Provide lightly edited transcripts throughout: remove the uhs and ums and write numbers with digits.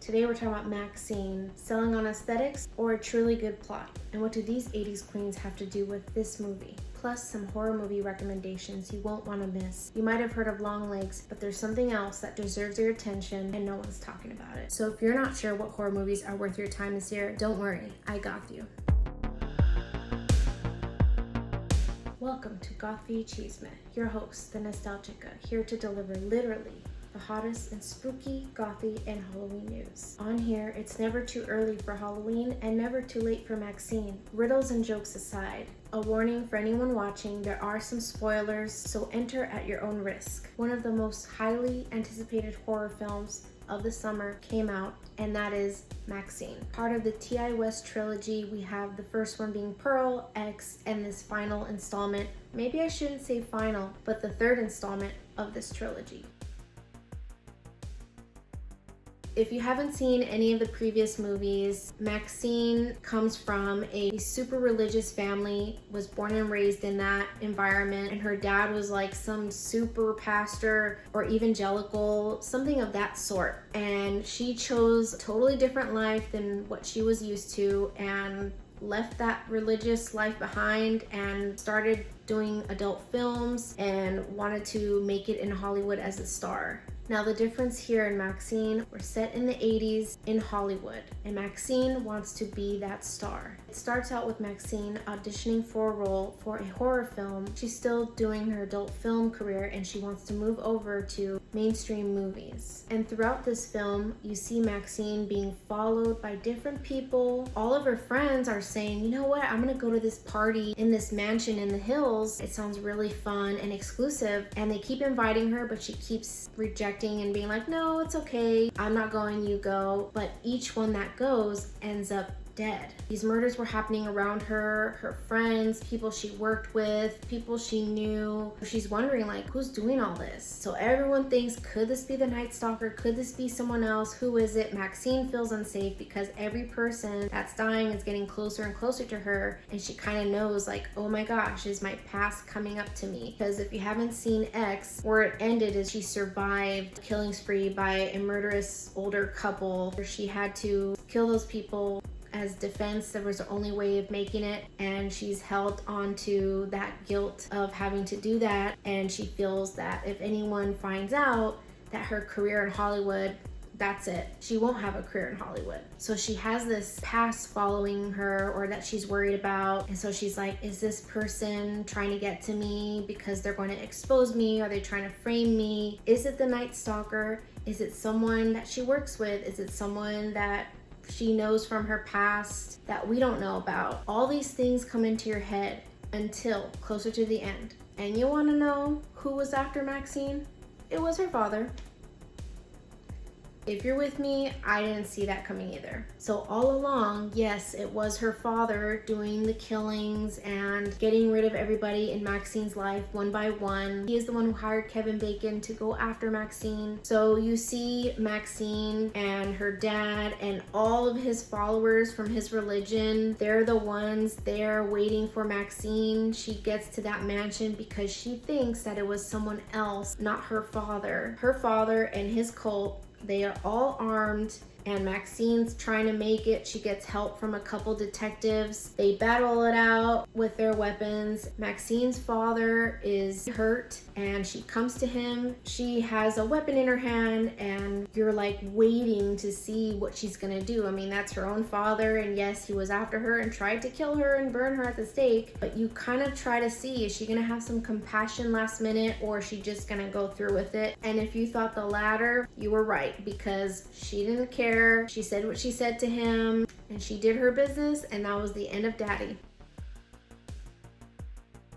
Today we're talking about MaXXXine, selling on aesthetics or a truly good plot. And what do these 80s queens have to do with this movie? Plus some horror movie recommendations you won't want to miss. You might have heard of Longlegs, but there's something else that deserves your attention and no one's talking about it. So if you're not sure what horror movies are worth your time this year, don't worry, I got you. Welcome to Gothffee y Chisme, your host, the Nostalchica, here to deliver literally the hottest and spooky, gothy, and Halloween news. On here, it's never too early for Halloween and never too late for MaXXXine. Riddles and jokes aside, a warning for anyone watching, there are some spoilers, so enter at your own risk. One of the most highly anticipated horror films of the summer came out, and that is MaXXXine. Part of the T.I. West trilogy, we have the first one being Pearl, X, and this final installment, maybe I shouldn't say final, but the third installment of this trilogy. If you haven't seen any of the previous movies, MaXXXine comes from a super religious family, was born and raised in that environment, and her dad was like some super pastor or evangelical, something of that sort. And she chose a totally different life than what she was used to and left that religious life behind and started doing adult films and wanted to make it in Hollywood as a star. Now the difference here in MaXXXine, we're set in the 80s in Hollywood, and MaXXXine wants to be that star. It starts out with MaXXXine auditioning for a role for a horror film. She's still doing her adult film career and she wants to move over to mainstream movies. And throughout this film, you see MaXXXine being followed by different people. All of her friends are saying, you know what, I'm gonna go to this party in this mansion in the hills. It sounds really fun and exclusive, and they keep inviting her, but she keeps rejecting and being like, no, it's okay, I'm not going, you go. But each one that goes ends up dead. These murders were happening around her, her friends, people she worked with, people she knew. She's wondering like, who's doing all this? So everyone thinks, could this be the Night Stalker? Could this be someone else? Who is it? MaXXXine feels unsafe because every person that's dying is getting closer and closer to her, and she kind of knows like, oh my gosh, is my past coming up to me? Because if you haven't seen X, where it ended is she survived a killing spree by a murderous older couple where she had to kill those people as defense. That was the only way of making it, and she's held on to that guilt of having to do that, and she feels that if anyone finds out that her career in Hollywood, that's it. She won't have a career in Hollywood. So she has this past following her, or that she's worried about, and so she's like, is this person trying to get to me because they're going to expose me? Are they trying to frame me? Is it the Night Stalker? Is it someone that she works with? Is it someone that she knows from her past that we don't know about? All these things come into your head until closer to the end. And you want to know who was after MaXXXine? It was her father. If you're with me, I didn't see that coming either. So all along, yes, it was her father doing the killings and getting rid of everybody in MaXXXine's life one by one. He is the one who hired Kevin Bacon to go after MaXXXine. So you see MaXXXine and her dad and all of his followers from his religion. They're the ones there waiting for MaXXXine. She gets to that mansion because she thinks that it was someone else, not her father. Her father and his cult, they are all armed, and MaXXXine's trying to make it. She gets help from a couple detectives. They battle it out with their weapons. MaXXXine's father is hurt and she comes to him. She has a weapon in her hand and you're like waiting to see what she's gonna do. I mean, that's her own father, and yes, he was after her and tried to kill her and burn her at the stake, but you kind of try to see, is she gonna have some compassion last minute, or is she just gonna go through with it? And if you thought the latter, you were right, because she didn't care. She said what she said to him, and she did her business, and that was the end of Daddy.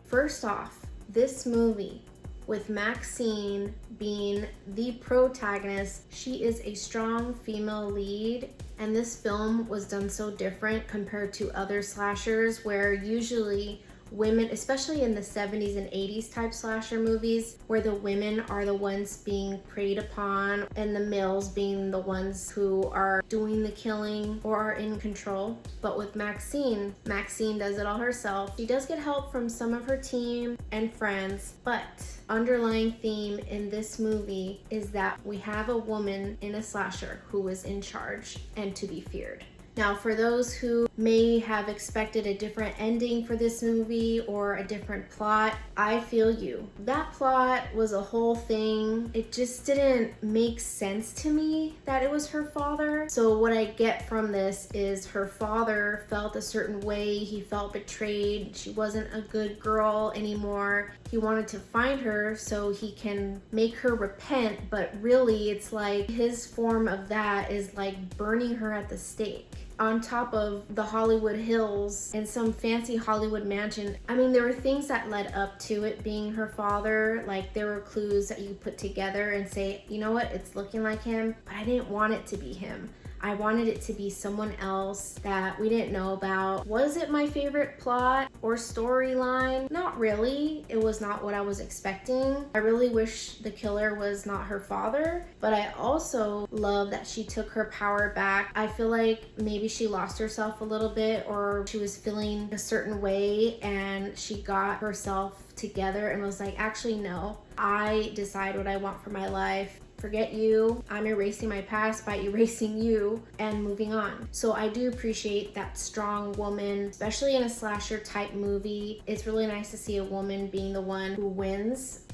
First off, this movie, with MaXXXine being the protagonist, she is a strong female lead, and this film was done so different compared to other slashers where usually women, especially in the 70s and 80s type slasher movies, where the women are the ones being preyed upon and the males being the ones who are doing the killing or are in control. But with Maxine does it all herself. She does get help from some of her team and friends, but underlying theme in this movie is that we have a woman in a slasher who is in charge and to be feared. Now, for those who may have expected a different ending for this movie or a different plot, I feel you. That plot was a whole thing. It just didn't make sense to me that it was her father. So what I get from this is her father felt a certain way. He felt betrayed. She wasn't a good girl anymore. He wanted to find her so he can make her repent, but really it's like his form of that is like burning her at the stake on top of the Hollywood Hills in some fancy Hollywood mansion. I mean, there were things that led up to it being her father. Like, there were clues that you put together and say, you know what, it's looking like him, but I didn't want it to be him. I wanted it to be someone else that we didn't know about. Was it my favorite plot or storyline? Not really. It was not what I was expecting. I really wish the killer was not her father, but I also love that she took her power back. I feel like maybe she lost herself a little bit, or she was feeling a certain way and she got herself together and was like, actually no, I decide what I want for my life. Forget you, I'm erasing my past by erasing you and moving on. So I do appreciate that strong woman, especially in a slasher type movie. It's really nice to see a woman being the one who wins.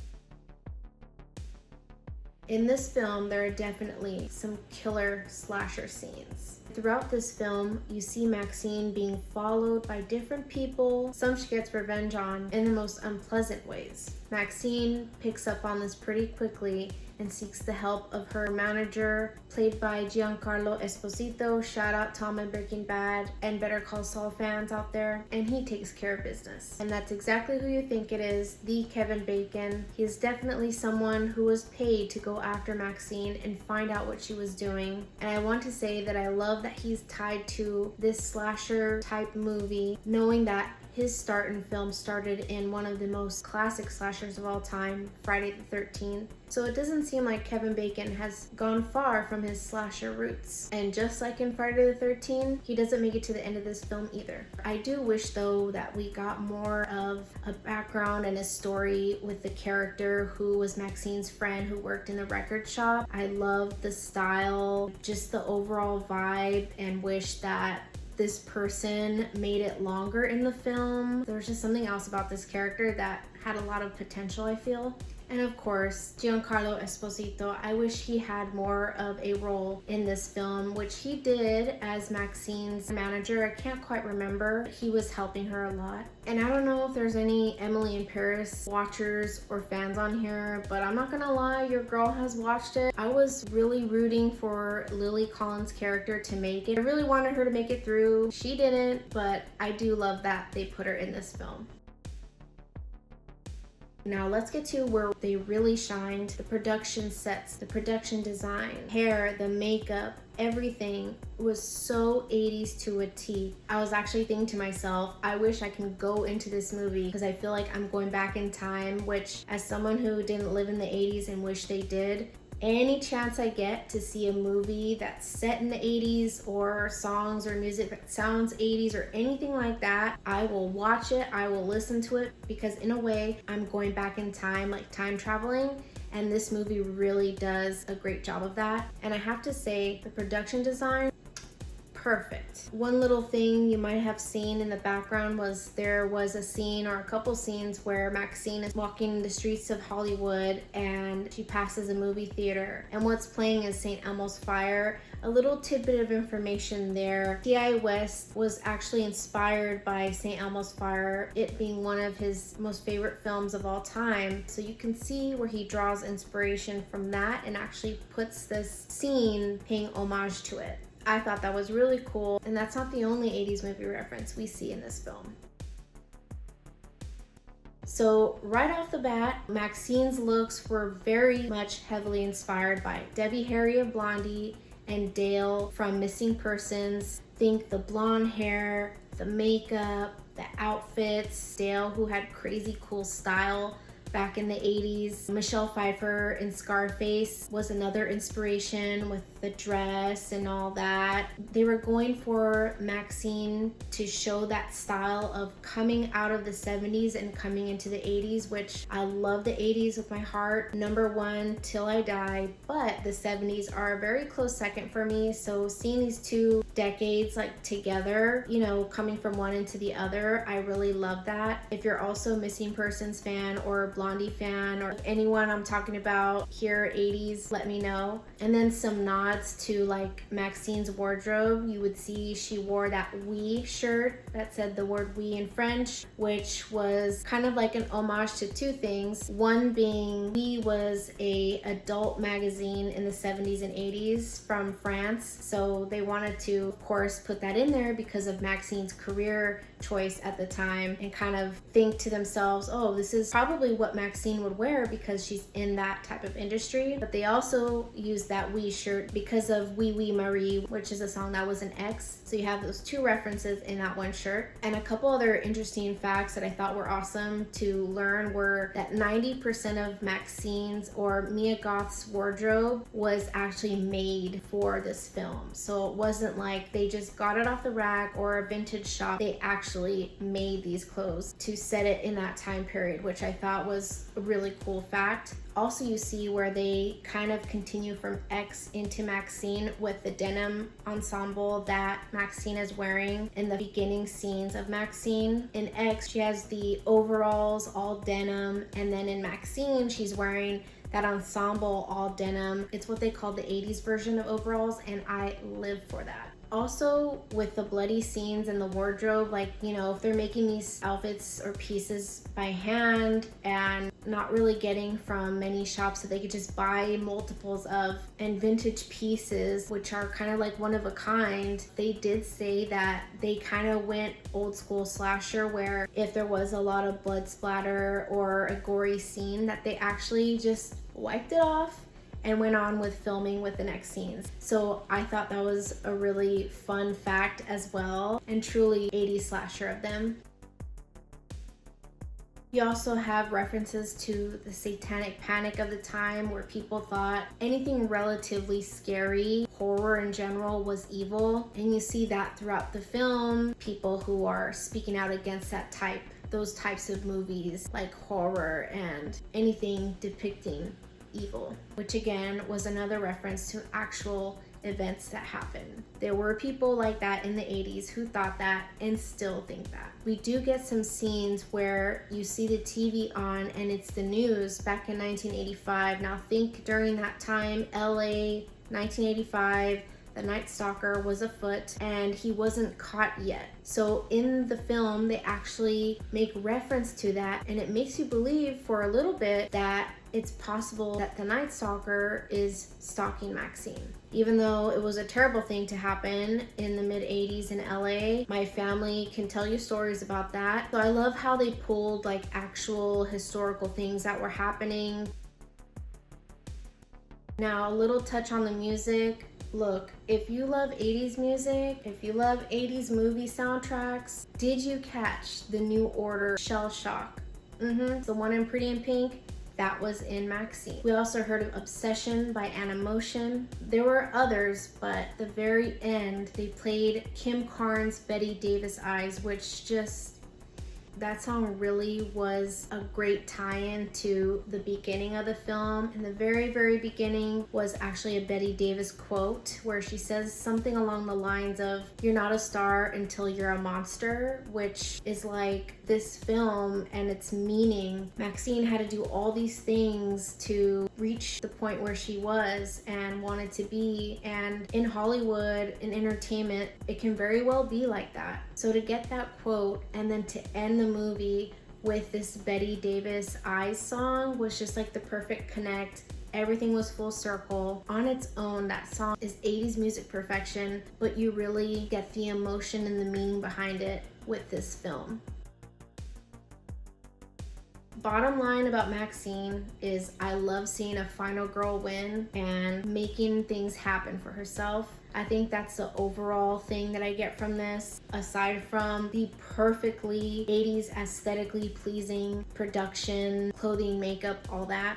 In this film, there are definitely some killer slasher scenes. Throughout this film, you see Maxine being followed by different people. Some she gets revenge on in the most unpleasant ways. Maxine picks up on this pretty quickly and seeks the help of her manager, played by Giancarlo Esposito. Shout out Tom and Breaking Bad and Better Call Saul fans out there. And he takes care of business. And that's exactly who you think it is, the Kevin Bacon. He is definitely someone who was paid to go after Maxine and find out what she was doing. And I want to say that I love that he's tied to this slasher type movie, knowing that his start in film started in one of the most classic slashers of all time, Friday the 13th. So it doesn't seem like Kevin Bacon has gone far from his slasher roots. And just like in Friday the 13th, he doesn't make it to the end of this film either. I do wish though that we got more of a background and a story with the character who was Maxine's friend who worked in the record shop. I love the style, just the overall vibe, and wish that this person made it longer in the film. There was just something else about this character that had a lot of potential, I feel. And of course, Giancarlo Esposito, I wish he had more of a role in this film, which he did as Maxine's manager. I can't quite remember. He was helping her a lot. And I don't know if there's any Emily in Paris watchers or fans on here, but I'm not gonna lie, your girl has watched it. I was really rooting for Lily Collins' character to make it. I really wanted her to make it through. She didn't, but I do love that they put her in this film. Now let's get to where they really shined. The production sets, the production design, hair, the makeup, everything was so 80s to a T. I was actually thinking to myself, I wish I can go into this movie because I feel like I'm going back in time, which as someone who didn't live in the 80s and wish they did, any chance I get to see a movie that's set in the 80s or songs or music that sounds 80s or anything like that, I will watch it, I will listen to it, because in a way I'm going back in time, like time traveling, and this movie really does a great job of that. And I have to say, the production design, perfect. One little thing you might have seen in the background was there was a scene or a couple scenes where Maxine is walking the streets of Hollywood and she passes a movie theater, and what's playing is St. Elmo's Fire. A little tidbit of information there. T.I. West was actually inspired by St. Elmo's Fire, it being one of his most favorite films of all time. So you can see where he draws inspiration from that and actually puts this scene paying homage to it. I thought that was really cool, and that's not the only 80s movie reference we see in this film. So right off the bat, Maxine's looks were very much heavily inspired by Debbie Harry of Blondie and Dale from Missing Persons. Think the blonde hair, the makeup, the outfits. Dale, who had crazy cool style back in the 80s. Michelle Pfeiffer in Scarface was another inspiration with the dress and all that. They were going for MaXXXine to show that style of coming out of the 70s and coming into the 80s, which I love the 80s with my heart. Number one till I die, but the 70s are a very close second for me. So seeing these two decades like together, you know, coming from one into the other, I really love that. If you're also a Missing Persons fan or Blondie fan, or anyone I'm talking about here 80s, let me know. And then some nods to like MaXXXine's wardrobe. You would see she wore that "we" shirt that said the word "we" in French, which was kind of like an homage to two things. One being "We" was a adult magazine in the 70s and 80s from France, so they wanted to of course put that in there because of MaXXXine's career choice at the time, and kind of think to themselves, oh, this is probably what MaXXXine would wear because she's in that type of industry. But they also used that "we" shirt because of "Oui Oui Marie," which is a song that was an X. So you have those two references in that one shirt. And a couple other interesting facts that I thought were awesome to learn were that 90% of MaXXXine's or Mia Goth's wardrobe was actually made for this film. So it wasn't like they just got it off the rack or a vintage shop. They actually made these clothes to set it in that time period, which I thought was a really cool fact. Also, you see where they kind of continue from X into MaXXXine with the denim ensemble that MaXXXine is wearing in the beginning scenes of MaXXXine. In X, she has the overalls all denim, and then in MaXXXine, she's wearing that ensemble all denim. It's what they call the 80s version of overalls, and I live for that. Also, with the bloody scenes and the wardrobe, like, you know, if they're making these outfits or pieces by hand and not really getting from many shops so they could just buy multiples of, and vintage pieces, which are kind of like one of a kind, they did say that they kind of went old school slasher, where if there was a lot of blood splatter or a gory scene, that they actually just wiped it off and went on with filming with the next scenes. So I thought that was a really fun fact as well, and truly 80s slasher of them. You also have references to the satanic panic of the time, where people thought anything relatively scary, horror in general, was evil. And you see that throughout the film, people who are speaking out against those types of movies, like horror and anything depicting evil, which again was another reference to actual events that happened. There were people like that in the 80s who thought that and still think that. We do get some scenes where you see the TV on and it's the news back in 1985. Now think during that time, LA, 1985, the Night Stalker was afoot and he wasn't caught yet. So in the film, they actually make reference to that, and it makes you believe for a little bit that it's possible that the Night Stalker is stalking MaXXXine. Even though it was a terrible thing to happen in the mid-80s in LA, my family can tell you stories about that. So I love how they pulled like actual historical things that were happening. Now, a little touch on the music. Look, if you love 80s music, if you love 80s movie soundtracks, did you catch the New Order Shell Shock? The one in Pretty in Pink? That was in MaXXXine. We also heard of Obsession by Animotion. There were others, but at the very end, they played Kim Carnes' Betty Davis Eyes, which just, that song really was a great tie-in to the beginning of the film. In the very, very beginning was actually a Betty Davis quote where she says something along the lines of, "You're not a star until you're a monster," which is like this film and its meaning. MaXXXine had to do all these things to reach the point where she was and wanted to be. And in Hollywood, in entertainment, it can very well be like that. So to get that quote and then to end the movie with this Betty Davis Eyes song was just like the perfect connect. Everything was full circle. On its own, that song is 80s music perfection, but you really get the emotion and the meaning behind it with this film. Bottom line about MaXXXine is I love seeing a final girl win and making things happen for herself. I think that's the overall thing that I get from this, aside from the perfectly 80s aesthetically pleasing production, clothing, makeup, all that.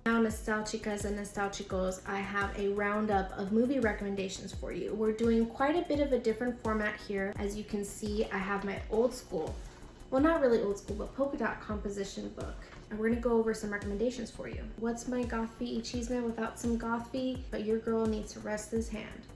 Now, Nostalchicas and Nostalchicos, I have a roundup of movie recommendations for you. We're doing quite a bit of a different format here. As you can see, I have my old school, well, not really old school, but polka dot composition book. And we're gonna go over some recommendations for you. What's my Gothffee y Chisme without some Gothffee? But your girl needs to rest this hand.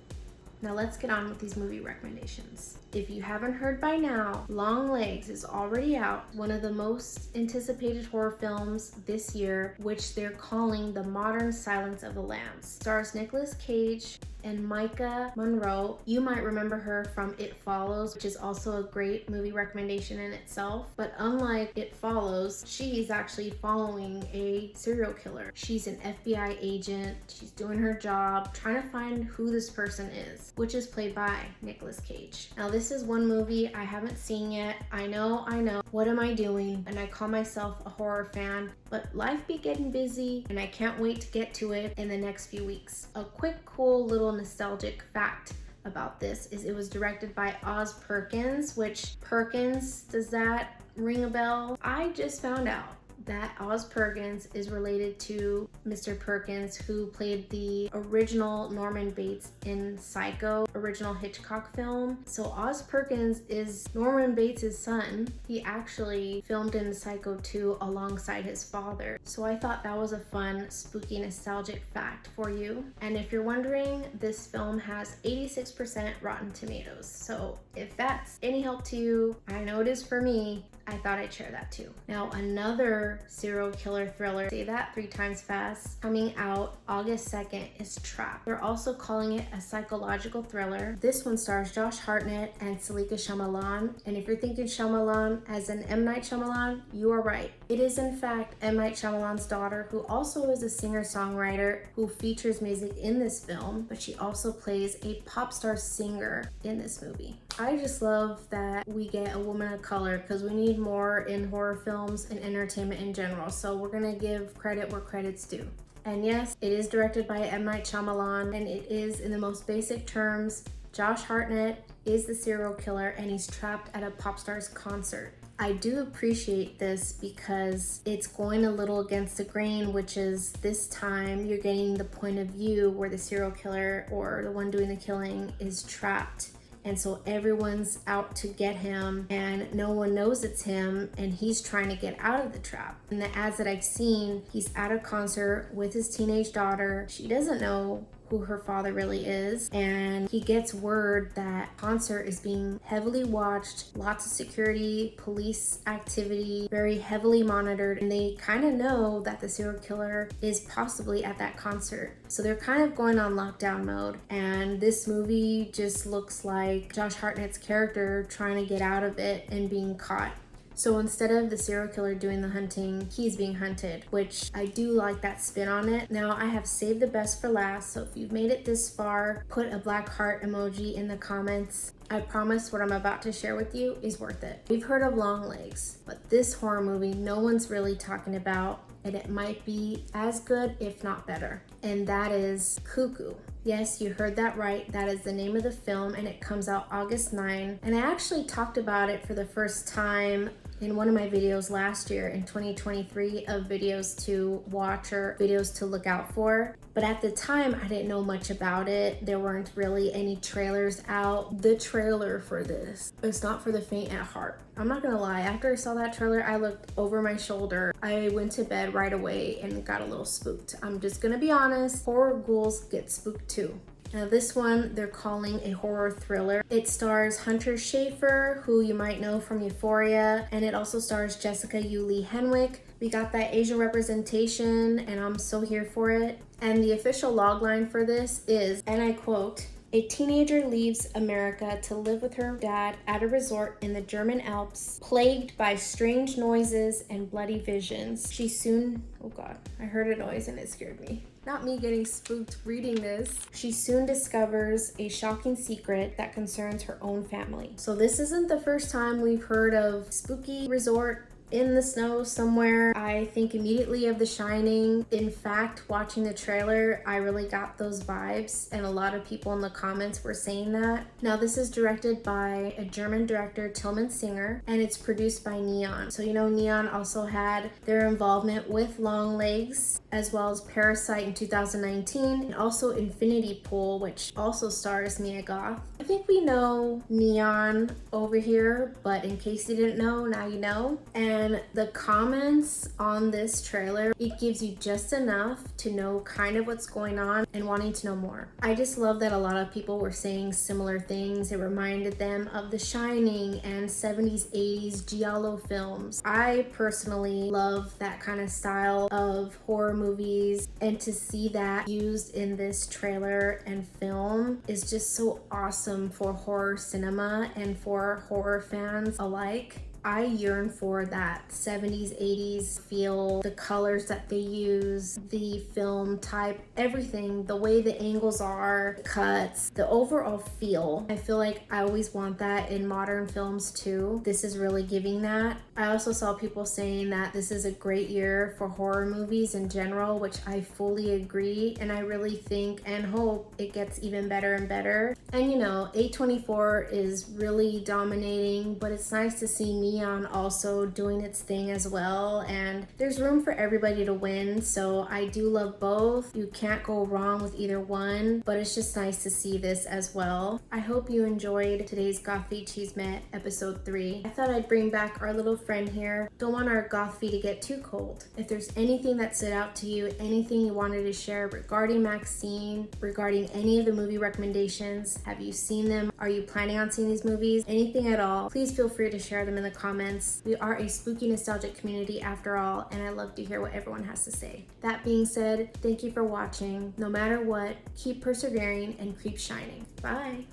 Now let's get on with these movie recommendations. If you haven't heard by now, Longlegs is already out, one of the most anticipated horror films this year, which they're calling The Modern Silence of the Lambs. Stars Nicolas Cage and Micah Monroe. You might remember her from It Follows, which is also a great movie recommendation in itself. But unlike It Follows, she's actually following a serial killer. She's an FBI agent. She's doing her job, trying to find who this person is, which is played by Nicolas Cage. Now, this is one movie I haven't seen yet. I know. What am I doing? And I call myself a horror fan, but life be getting busy and I can't wait to get to it in the next few weeks. A quick, cool little nostalgic fact about this is it was directed by Oz Perkins, which Perkins, does that ring a bell? I just found out that Oz Perkins is related to Mr. Perkins, who played the original Norman Bates in Psycho, original Hitchcock film. So Oz Perkins is Norman Bates' son. He actually filmed in Psycho 2 alongside his father. So I thought that was a fun, spooky, nostalgic fact for you. And if you're wondering, this film has 86% Rotten Tomatoes. So if that's any help to you, I know it is for me. I thought I'd share that too. Now, another serial killer thriller, say that 3 times fast, coming out August 2nd is Trapped. They're also calling it a psychological thriller. This one stars Josh Hartnett and Salika Shyamalan. And if you're thinking Shyamalan as in M. Night Shyamalan, you are right. It is in fact M. Night Shyamalan's daughter, who also is a singer-songwriter who features music in this film, but she also plays a pop star singer in this movie. I just love that we get a woman of color because we need more in horror films and entertainment in general. So we're gonna give credit where credit's due. And yes, it is directed by M. Night Shyamalan, and it is, in the most basic terms, Josh Hartnett is the serial killer and he's trapped at a pop star's concert. I do appreciate this because it's going a little against the grain, which is this time you're getting the point of view where the serial killer or the one doing the killing is trapped. And so everyone's out to get him and no one knows it's him, and he's trying to get out of the trap. In the ads that I've seen, he's at a concert with his teenage daughter. She doesn't know who her father really is, and he gets word that concert is being heavily watched, lots of security, police activity, very heavily monitored, and they kind of know that the serial killer is possibly at that concert. So they're kind of going on lockdown mode, and this movie just looks like Josh Hartnett's character trying to get out of it and being caught. So instead of the serial killer doing the hunting, he's being hunted, which I do like that spin on it. Now, I have saved the best for last, so if you've made it this far, put a black heart emoji in the comments. I promise what I'm about to share with you is worth it. We've heard of Longlegs, but this horror movie no one's really talking about, and it might be as good, if not better. And that is Cuckoo. Yes, you heard that right. That is the name of the film, and it comes out August 9. And I actually talked about it for the first time in one of my videos last year in 2023 of videos to watch or videos to look out for. But at the time, I didn't know much about it. There weren't really any trailers out. The trailer for this, it's not for the faint at heart. I'm not gonna lie, after I saw that trailer, I looked over my shoulder. I went to bed right away and got a little spooked. I'm just gonna be honest, horror ghouls get spooked too. Now this one, they're calling a horror thriller. It stars Hunter Schafer, who you might know from Euphoria, and it also stars Jessica Yulee Henwick. We got that Asian representation, and I'm so here for it. And the official logline for this is, and I quote, "A teenager leaves America to live with her dad at a resort in the German Alps, plagued by strange noises and bloody visions. She soon," oh God, I heard a noise and it scared me. Not me getting spooked reading this. "She soon discovers a shocking secret that concerns her own family." So this isn't the first time we've heard of spooky resort in the snow somewhere. I think immediately of The Shining. In fact, watching the trailer, I really got those vibes, and a lot of people in the comments were saying that. Now, this is directed by a German director, Tillman Singer, and it's produced by Neon. So you know, Neon also had their involvement with Longlegs, as well as Parasite in 2019, and also Infinity Pool, which also stars Mia Goth. I think we know Neon over here, but in case you didn't know, now you know. And the comments on this trailer, it gives you just enough to know kind of what's going on and wanting to know more. I just love that a lot of people were saying similar things. It reminded them of The Shining and 70s, 80s giallo films. I personally love that kind of style of horror movies, and to see that used in this trailer and film is just so awesome for horror cinema and for horror fans alike. I yearn for that 70s, 80s feel, the colors that they use, the film type, everything, the way the angles are, the cuts, the overall feel. I feel like I always want that in modern films too. This is really giving that. I also saw people saying that this is a great year for horror movies in general, which I fully agree, and I really think and hope it gets even better and better. And you know, A24 is really dominating, but it's nice to see Neon also doing its thing as well, and there's room for everybody to win, so I do love both. You can't go wrong with either one, but it's just nice to see this as well. I hope you enjoyed today's Gothffee y Chisme episode 3. I thought I'd bring back our little friend here. Don't want our Gothffee to get too cold. If there's anything that stood out to you, anything you wanted to share regarding MaXXXine, regarding any of the movie recommendations, have you seen them? Are you planning on seeing these movies? Anything at all, please feel free to share them in the comments. We are a spooky nostalgic community after all, and I love to hear what everyone has to say. That being said, thank you for watching. No matter what, keep persevering and keep shining. Bye.